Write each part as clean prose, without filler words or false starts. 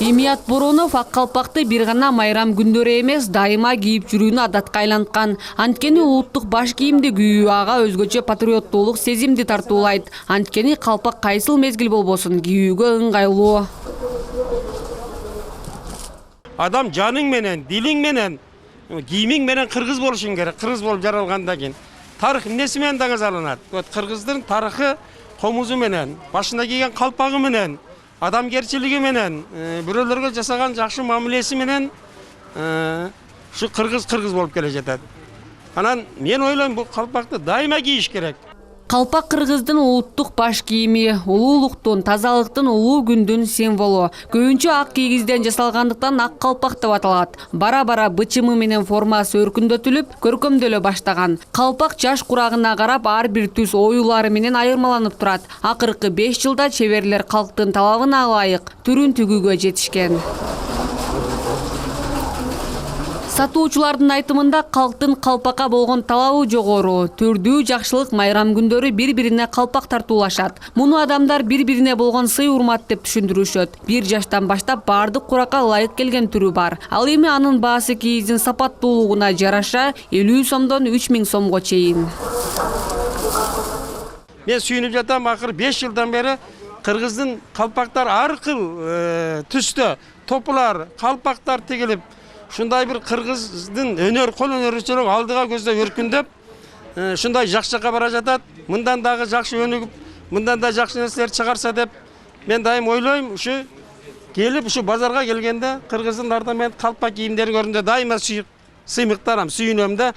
Имият Боронов ак калпакты бир гана майрам күндөрү эмес, дайыма кийип жүрүүнү адатка айланткан. Анткени улуттук баш кийимди кийүү ага өзгөчө патриоттуулук сезимди тартуулайт. Анткени калпак кайсыл мезгил болбосун кийүүгө ыңгайлуу. Адам жаның менен, дилиң менен, кийимиң менен кыргыз болушуң керек. Кыргыз болуп жаралгандан кийин тарых эмнеси менен даңазаланат? Кыргыздын тарыхы комузу менен, башына кийген калпагы менен, адамгерчилиги менен, бирөөлөргө жасаган жакшы мамилеси менен ушу кыргыз болуп келе жатат. Анан мен ойлойм, бул калпакты дайыма кийиш керек. Калпак кыргыздын улуттук баш кийими, улуулуктун, тазалыктын, улуу күндүн символу. Көбүнчө ак кийгизден жасалгандыктан ак калпак деп аталат. Бара-бара бычымы менен формасы өркүндөтүлүп, көркөмдөлө баштаган. Калпак жаш курагына карап ар бир түс оюлары менен айырмаланып турат. Акыркы 5 жылда чеберлер калктын талабына ылайык түрүн тигүүгө жетишкен. Сатуучулардын айтымында калктын калпакка болгон талабы жогору. Түрдүү жакшылык майрам күндөрү бири-бирине калпак тартуулашат. Муну адамдар бири-бирине болгон сый-урмат деп түшүндүрүшөт. 1 жаштан баштап бардык куракка ылайык келген түрү бар. Ал эми анын баасы кийиздин сапаттуулугуна жараша 50 сомдон 3000 сомго чейин. Мен сүйүнүп жатам, акыр 5 жылдан бери кыргыздын калпактар ар кыл түстө топулар, калпактар тигилип, шундай бир кыргыздын өнөр, кол өнөрчүлүк алдыга көздөп өркүндөп, шундай жакшыкка бара жатат. Мындан дагы жакшы өнүгүп, мындан да жакшы нерселер чыгарса деп мен дайым ойлойм. Ушу келип, ушу базарга келгенде кыргыздын мен калпак кийимдерин көргөндө дайыма сыймыктарам, сүйүнөм да.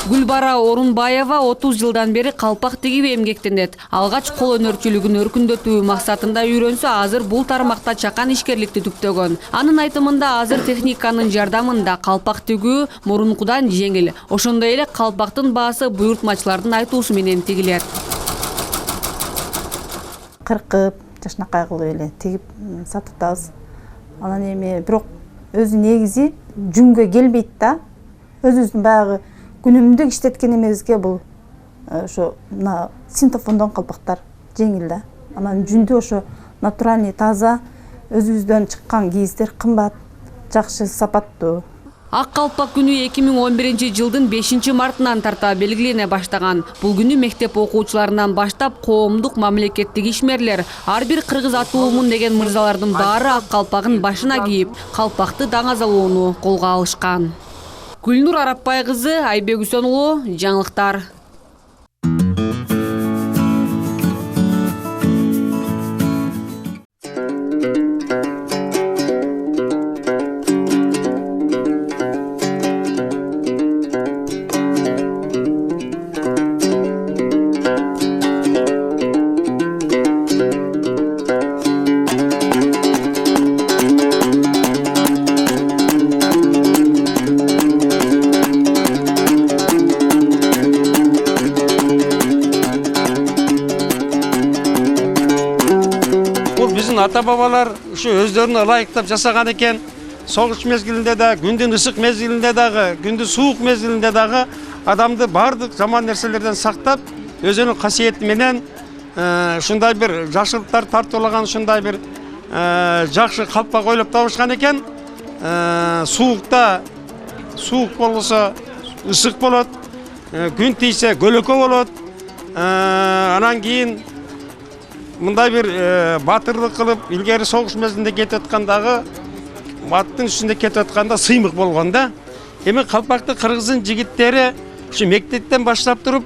Гүлбара Орунбаева 30 жылдан бери калпак тигип эмгектенет. Алгач кол өнөрчүлүгүн өркүндөтүү максатында үйрөнсө, азыр бул тармакта чакан ишкерликти түптөгөн. Анын айтымында азыр техниканын жардамында калпак тигүү мурункудан жеңил. Ошондой эле калпактын баасы буйртмачылардын айтуусу менен тигилет. Кыркып, жашнакай кылып эле тигип сатып атабыз. Анан эми бирок өзү негизи жүнгө келбейт да. Өзүбүздүн баягы күнүмдүк иштеткен эмебизге бул ошо мына синтофондон калпактар жеңил да. Анан жүндү ошо натуральный, таза, өзүбүздөн чыккан кийиздер кымбат, жакшы, сапаттуу. Ак калпак күнү 2011 жылдын 5 мартынан тарта белгилене баштаган. Бул күнү мектеп окуучуларынан баштап коомдук, мамлекеттик ишмерлер, ар бир кыргыз атуумун деген мырзалардын баары ак калпагын башына кийип, калпакты даңазалоону колго алышкан. Гүлнур Арапбай кызы, Айбек Үсөнұлы, жаңылыктар. Ата-бабалар ушу өздөрүнө ылайыктап жасаган экен. Согуш мезгилинде да, күндүн ысык мезгилинде дагы, күндүн суук мезгилинде дагы адамды бардык жаман нерселерден сактап, өзүнүн касиети менен ушундай бир жакшылыктар тартуулаган, ушундай бир жакшы калпак ойлоп табышкан экен. Суукта суук болсо ысык болот, күн тийсе көлөкө болот. Анан кийин мындай бир батырлык кылып, илгери согуш мезгилинде кетип аткандагы аттын үстүндө кетип атканда сыймык болгон да. Эми калпакты кыргыздын жигиттери ушу мектептен баштап туруп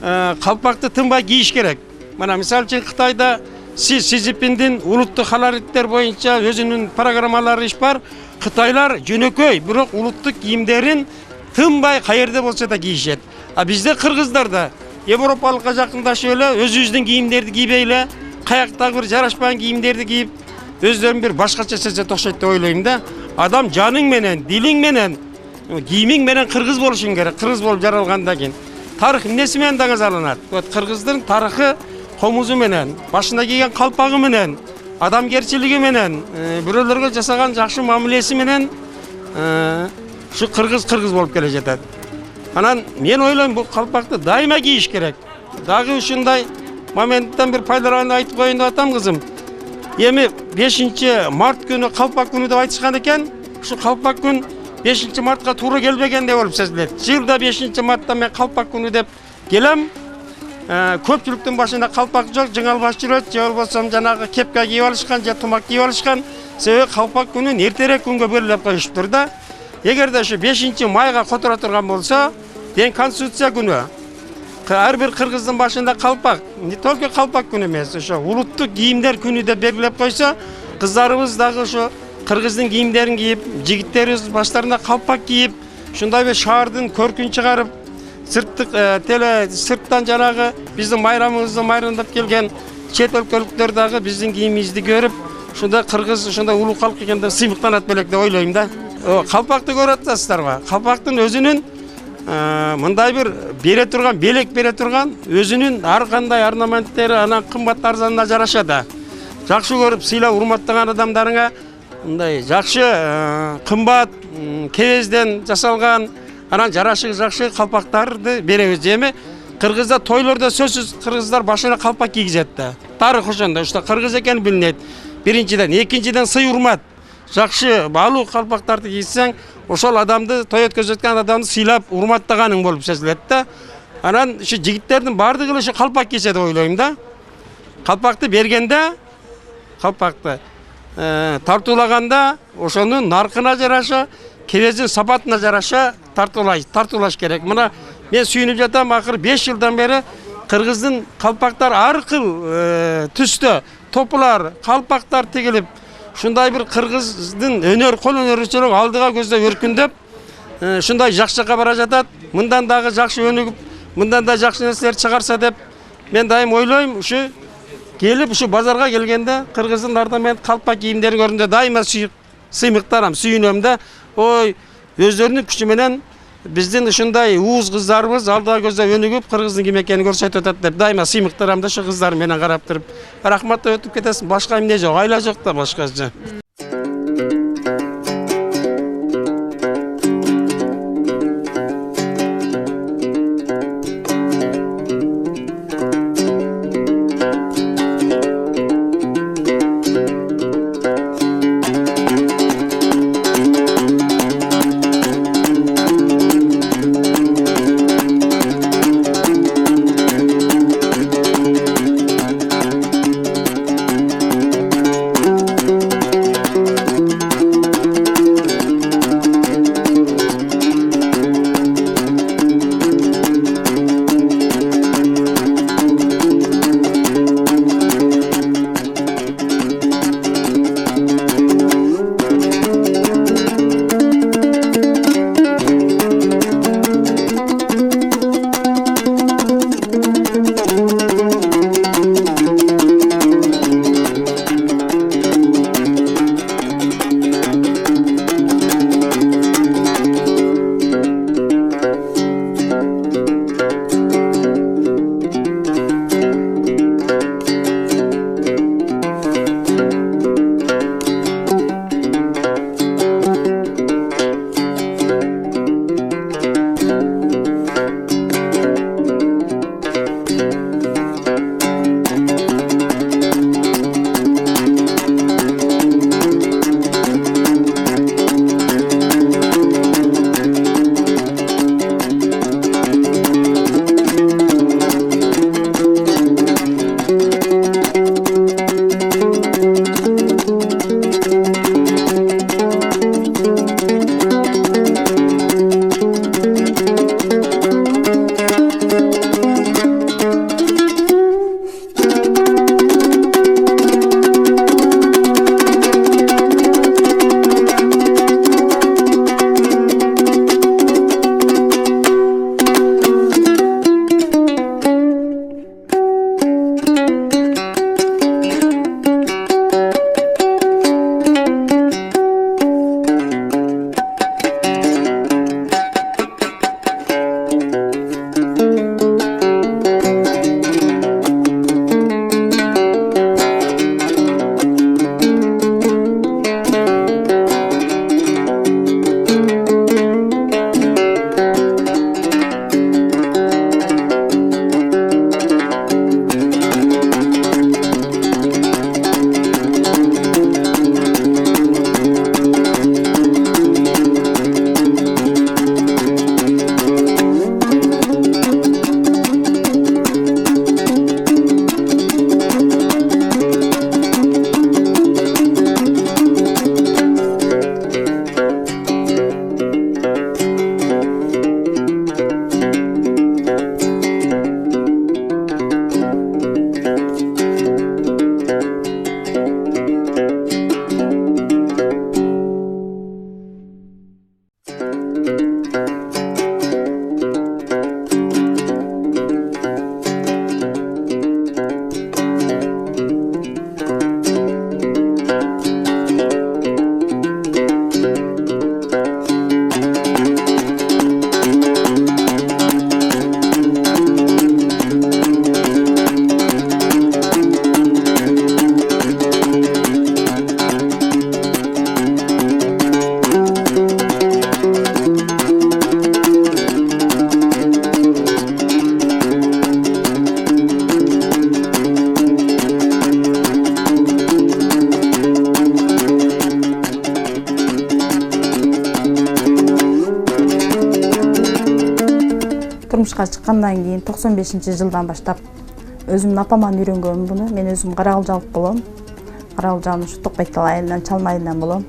калпакты тынбай кийиш керек. Мына мисалы үчүн Кытайда Си Цзиньпиндин улуттук халариттер боюнча өзүнүн программалары иш бар. Кытайлар жөнөкөй, бирок улуттук кийимдерин тынбай каерде болсо да кийишет. А бизде кыргыздар да Европалыкка жакындашып эле өзүбүздүн кийимдерди кийбей эле, каяктагы бир жарашпаган кийимдерди кийип, өздөрүн бир башкача сезет окшойт деп ойлойм да. Адам жаның менен, дилиң менен, кийимиң менен кыргыз болушуң керек. Кыргыз болуп жаралгандан кийин тарых эмнеси менен даңазаланат? Кыргыздын тарыхы комузу менен, башына кийген калпагы менен, адамгерчилиги менен, бирөөлөргө жасаган жакшы мамилеси менен ушу кыргыз болуп келе жатат. Анан мен ойлойм, бул калпакты дайыма кийиш керек. Дагы ушундай моменттен бир пайдаланып айтып коеюн деп атам, кызым. эми 5-март күнү калпак күнү деп айтышкан экен. Ушу калпак күн 5-мартка туура келбегендей болуп сезилет. Жылда 5-мартта мен калпак күнү деп келем. Көпчүлүктүн башында калпак жок, жыңалбаш жүрөт, же болбосо жанагы кепка кийип алышкан, же тумак кийип алышкан. Себеби калпак күнүн эртерээк күнгө белгилеп коюштур да. Эгерде ушу 5-майга которо турган болсо, ден конституция күнү. Ар бир кыргыздын башында калпак, не только калпак күнү эмес, ошо улуттук кийимдер күнү деп белгилеп койсо, кыздарыбыз дагы ошо кыргыздын кийимдерин кийип, жигиттерибиз баштарына калпак кийип, ушундай бир шаардын көркүн чыгарып, сырттан жанагы биздин майрамыбызды майрамдап келген чет өлкөлүктөр дагы биздин кийимибизди көрүп, ушундай кыргыз ушундай улуу калк экен деп сыймыктанат белек деп ойлойм да. Калпакты көрүп атасыздарбы? Калпактын өзүнүн мындай бир бере турган, белек бере турган өзүнүн ар кандай орнаменттери анан кымбат арзанына жараша да. Жакшы көрүп сыйлап урматтаган адамдарыңа мындай жакшы кымбат кебезден жасалган анан жарашы жакшы калпактарды беребиз. Эми кыргызда тойлордо сөзсүз кыргыздар башына калпак кийгизет да. Тарых ошондо, ушта кыргыз экени билинет. Биринчиден, экинчиден сый урмат. Жакшы баалуу калпактарды кийсең, ошол адамды той өткөзөткөн адамды сыйлап урматтаганың болуп сезилет да. Анан ушу жигиттердин бардыгы ушу калпак кийсе деп ойлойм да. Калпакты бергенде, калпакты тартуулаганда ошонун наркына жараша, кебездин сапатына жараша тартуулаш керек. Мына мен сүйүнүп жатам, акыры 5 жылдан бери кыргыздын калпактар ар кыл түстө топулар, калпактар тигилип, ушундай бир кыргыздын өнөр, кол өнөрчүлүгү алдыга көздөп өркүндөп, ушундай жакшыга бара жатат. Мындан дагы жакшы өнүгүп, мындан да жакшы нерселер чыгарса деп мен дайым ойлойм. Ушу келип ушу базарга келгенде кыргыздын орнамент калпак кийимдерин көргөндө дайыма сыймыктанам, сүйүнөм да. Ой, өздөрүнүн күчү менен биздин ушундай ууз кыздарыбыз алдыга көздөп өнүгүп, кыргыздын ким экенин көрсөтүп атат деп дайыма сыймыктанам да ушу кыздар менен карап туруп. Рахмат деп өтүп кетесиң, башка эмне жок, айла жок да башкачы. турмушка чыккандан кийин 95-жылдан баштап өзүмдүн апаман үйрөнгөнмүн буну. Мен өзүм Каракылжалык болом. Каракылжанын ушу Токбайтал айылынан, Чалма айылынан болом.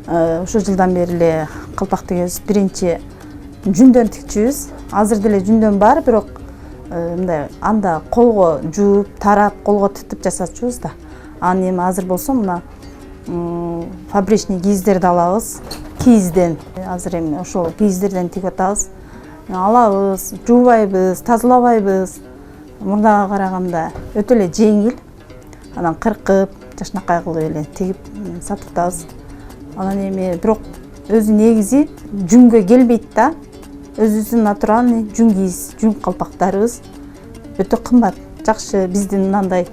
Ошол жылдан бери эле калпак тигебиз. Биринчи жүндөн тикчүбүз. Азыр деле жүндөн бар, бирок мындай анда колго жууп, тарап, колго титип жасачубуз да. Анан эми азыр болсо мына фабричный кийиздерди алабыз. Кийизден азыр эми ошол кийиздерден тигип атабыз. Алабыз, жуубайбыз, тазалабайбыз. Мурдага караганда өтө эле жеңил. Анан кыркып, жашнакай кылып эле тигип сатып атабыз. Анан эми бирок өзү негизи жүнгө келбейт да. Өзүбүздүн натуральный жүн кийиз, жүн калпактарыбыз өтө кымбат. Жакшы биздин мындай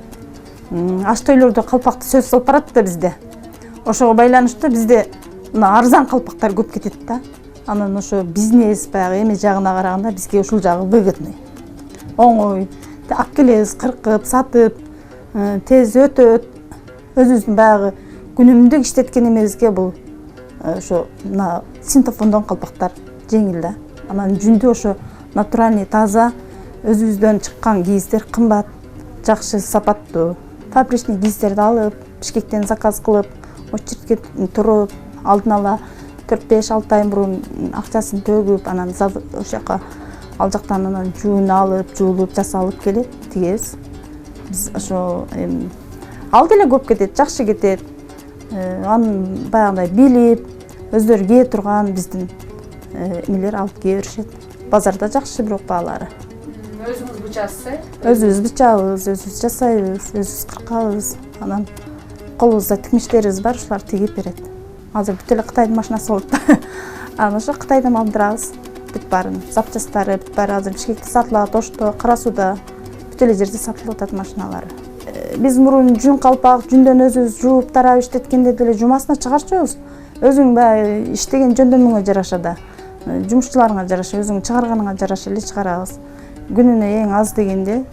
аш тойлордо калпакты сөз салып барат да бизде. Ошого байланыштуу бизде мына арзан калпактар көп кетет да. Анан ошо бизнес баягы эме жагына караганда бизге ушул жагы выгодный. Оңой. Ак келебиз, кыркып, сатып, тез өтөт. Өзүбүздүн баягы күнүмдүк иштеткен эмебизге бул ошо мына синтофондон калпактар жеңил да. Анан жүндү ошо натуральный, таза, өзүбүздөн чыккан кийиздер кымбат, жакшы, сапаттуу. Фабричный кийиздерди алып, Бишкектен заказ кылып, очередке туруп, алдын ала 4-5-6 ай мурун акчасын төгүп, анан ошол жака ал жактан анан жүн алып, жуулуп, жасалып келет, тигебиз. Биз ошо ал деле көп кетет, жакшы кетет. Аны баягындай билип, өздөрү кие турган биздин эмелер алып кие беришет. Базарда жакшы бирок баалары. Өзүңүз бычасыз? Өзүбүз бычабыз, өзүбүз жасайбыз, өзүбүз кыркабыз. Анан колубузда тикмиштерибиз бар, ушулар тигип берет. Азыр бүт эле Кытайдын машинасы болуп да. Анан ошо Кытайдан алдырабыз. Бүт баарын, запчастары бүт баары азыр Бишкекте сатылат, Ошто, Кара Сууда бүт эле жерде сатылып атат машиналары. Биз мурун жүн калпак, жүндөн өзүбүз жууп, тарап иштеткенде деле жумасына чыгарчубуз. Өзүң баягы иштеген жөндөмүңө жараша да, жумушчуларыңа жараша, өзүң чыгарганыңа жараша эле чыгарабыз. Күнүнө эң аз дегенде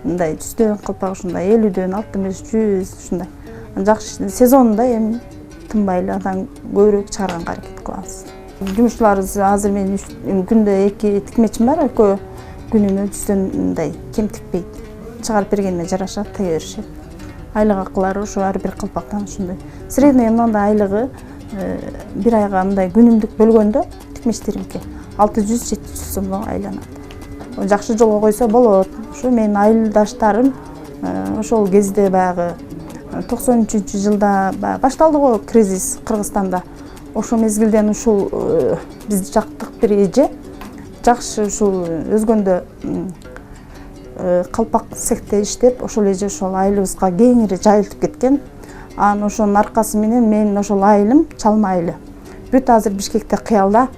мындай 100дөн калпак, ушундай 50дөн, 65, 100 ушундай. Жакшы сезонунда эми тынбай эле андан көбүрөөк чыгарганга аракет кылабыз. Жумушчуларыбыз азыр мен күндө 2 тикмечим бар, экөө күнүнө 100дөн мындай кем тикпейт. Чыгарып бергенине жараша тыга беришет. Айлык акылары ошо ар бир калпактан ушундай. Средний мындай айлыгы бир айга мындай күнүмдүк бөлгөндө тикмечтеримки 600-700 сомго айланат. Жакшы жолго койсо болот. Ушу менин айылдаштарым ошол кезде баягы 93-жылда башталды го кризис Кыргызстанда. Ошол мезгилден ушул биз жактык бир эже жакшы ушул өзгөндө калпак цехте иштеп, ошол эже ошол айылыбызга кеңири жайылтып кеткен. Анан ошонун аркасы менен менин ошол айылым Чалма айылы. Бүт азыр Бишкекте кыялда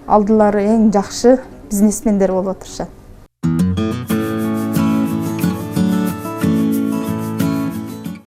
алдылары эң жакшы бизнесмендер болуп отурушат.